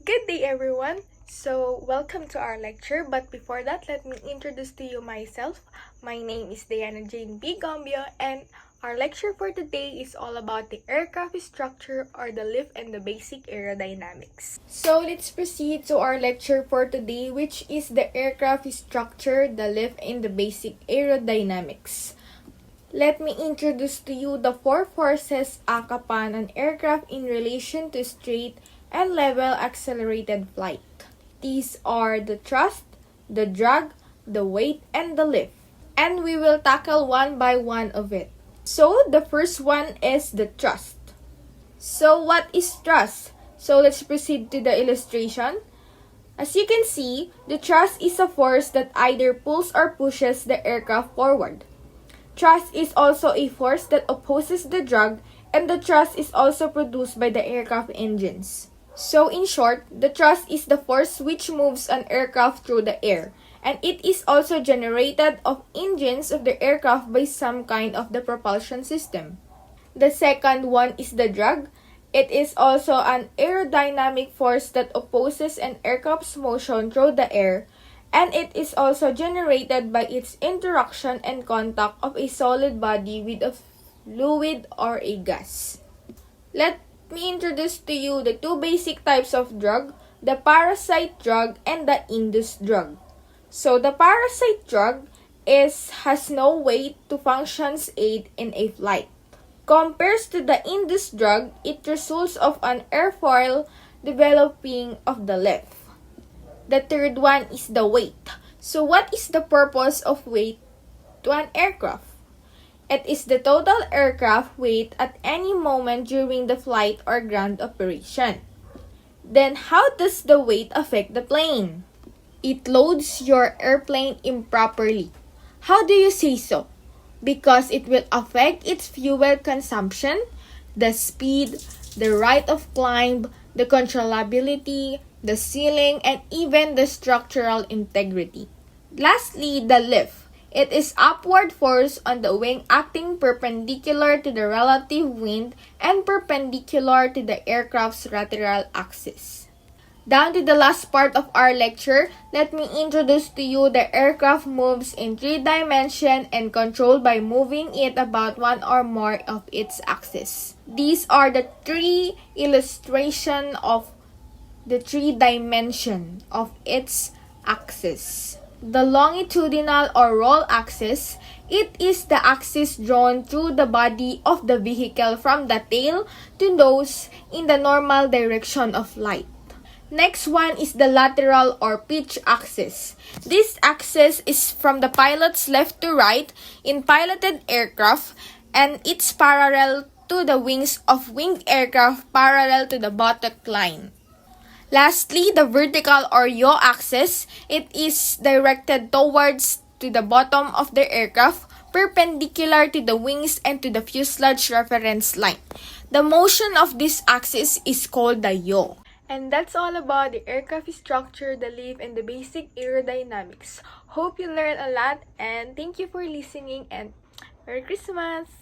Good day, everyone. So, welcome to our lecture. But before that, let me introduce to you myself. My name is Diana Jane B. Gombio, and our lecture for today is all about the aircraft structure or the lift and the basic aerodynamics. So, let's proceed to our lecture for today, which is the aircraft structure, the lift, and the basic aerodynamics. Let me introduce to you the four forces act upon an aircraft in relation to straight and level accelerated flight. These are the thrust, the drag, the weight, and the lift. And we will tackle one by one of it. So, the first one is the thrust. So, what is thrust? So, let's proceed to the illustration. As you can see, the thrust is a force that either pulls or pushes the aircraft forward. Thrust is also a force that opposes the drag, and the thrust is also produced by the aircraft engines. So in short, the thrust is the force which moves an aircraft through the air, and it is also generated of engines of the aircraft by some kind of the propulsion system. The second one is the drag. It is also an aerodynamic force that opposes an aircraft's motion through the air, and it is also generated by its interaction and contact of a solid body with a fluid or a gas. Let me introduce to you the two basic types of drag, the parasite drag and the induced drag. So the parasite drag has no weight to functions aid in a flight. Compares to the induced drag, it results of an airfoil developing of the lift. The third one is the weight. So what is the purpose of weight to an aircraft? It is the total aircraft weight at any moment during the flight or ground operation. Then how does the weight affect the plane? It loads your airplane improperly. How do you say so? Because it will affect its fuel consumption, the speed, the rate of climb, the controllability, the ceiling, and even the structural integrity. Lastly, the lift. It is upward force on the wing acting perpendicular to the relative wind and perpendicular to the aircraft's lateral axis. Down to the last part of our lecture, let me introduce to you the aircraft moves in 3 dimensions and controlled by moving it about one or more of its axis. These are the 3 illustrations of the 3 dimensions of its axis. The longitudinal or roll axis, it is the axis drawn through the body of the vehicle from the tail to nose in the normal direction of light. Next one is the lateral or pitch axis. This axis is from the pilot's left to right in piloted aircraft, and it's parallel to the wings of winged aircraft parallel to the buttock line. Lastly, the vertical or yaw axis, it is directed towards to the bottom of the aircraft, perpendicular to the wings and to the fuselage reference line. The motion of this axis is called the yaw. And that's all about the aircraft structure, the lift, and the basic aerodynamics. Hope you learned a lot, and thank you for listening, and Merry Christmas!